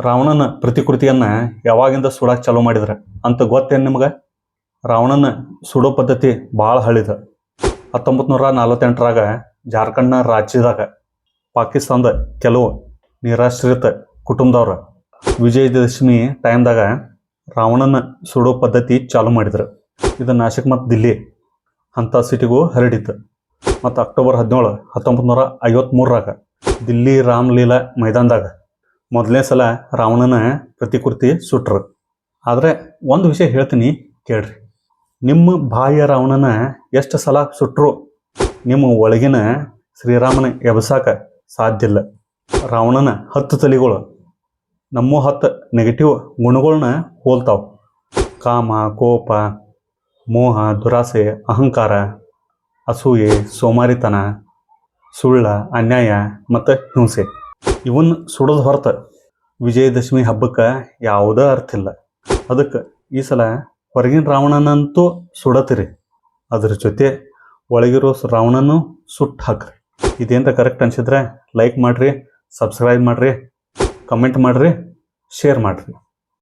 ರಾವಣನ ಪ್ರತಿಕೃತಿಯನ್ನ ಯಾವಾಗಿಂದ ಸುಡಾಕ್ ಚಾಲೂ ಮಾಡಿದ್ರ ಅಂತ ಗೊತ್ತೇನು ನಿಮ್ಗೆ? ರಾವಣನ ಸುಡೋ ಪದ್ಧತಿ ಭಾಳ ಹಳಿದ. 1948ರಾಗ ಜಾರ್ಖಂಡ್ನ ರಾಜ್ಯದಾಗ ಪಾಕಿಸ್ತಾನದ ಕೆಲವು ನಿರಾಶ್ರಿತ ಕುಟುಂಬದವ್ರ ವಿಜಯದಶಮಿ ಟೈಮ್ದಾಗ ರಾವಣನ ಸುಡೋ ಪದ್ಧತಿ ಚಾಲೂ ಮಾಡಿದ್ರು. ಇದು ನಾಸಿಕ್ ಮತ್ತು ದಿಲ್ಲಿ ಅಂಥ ಸಿಟಿಗೂ ಹರಡಿತ್ತು. ಮತ್ತು ಅಕ್ಟೋಬರ್ 17, 1953ರಾಗ ದಿಲ್ಲಿ ರಾಮಲೀಲಾ ಮೈದಾನದಾಗ ಮೊದಲನೇ ಸಲ ರಾವಣನ ಪ್ರತಿಕೃತಿ ಸುಟ್ರು. ಆದರೆ ಒಂದು ವಿಷಯ ಹೇಳ್ತೀನಿ ಕೇಳ್ರಿ. ನಿಮ್ಮ ಬಾಯಿಯ ರಾವಣನ ಎಷ್ಟು ಸಲ ಸುಟ್ಟರು ನಿಮ್ಮ ಒಳಗಿನ ಶ್ರೀರಾಮನ ಎಬಸಾಕ ಸಾಧ್ಯ ಇಲ್ಲ. ರಾವಣನ 10 ತಲೆಗಳು ನಮ್ಮ 10 ನೆಗೆಟಿವ್ ಗುಣಗಳನ್ನ ಹೋಲ್ತಾವ. ಕಾಮ, ಕೋಪ, ಮೋಹ, ದುರಾಸೆ, ಅಹಂಕಾರ, ಅಸೂಯೆ, ಸೋಮಾರಿತನ, ಸುಳ್ಳ, ಅನ್ಯಾಯ ಮತ್ತು ಹಿಂಸೆ. ಇವನ್ನ ಸುಡೋದು ಹೊರತು ವಿಜಯದಶಮಿ ಹಬ್ಬಕ್ಕೆ ಯಾವುದೇ ಅರ್ಥ ಇಲ್ಲ. ಅದಕ್ಕೆ ಈ ಸಲ ಹೊರಗಿನ ರಾವಣನಂತೂ ಸುಡತಿರಿ, ಅದ್ರ ಜೊತೆ ಒಳಗಿರೋ ರಾವಣನೂ ಸುಟ್ಟು ಹಾಕ್ರಿ. ಇದೇಂತ ಕರೆಕ್ಟ್ ಅನಿಸಿದ್ರೆ ಲೈಕ್ ಮಾಡಿರಿ, ಸಬ್ಸ್ಕ್ರೈಬ್ ಮಾಡಿರಿ, ಕಮೆಂಟ್ ಮಾಡಿರಿ, ಶೇರ್ ಮಾಡಿರಿ.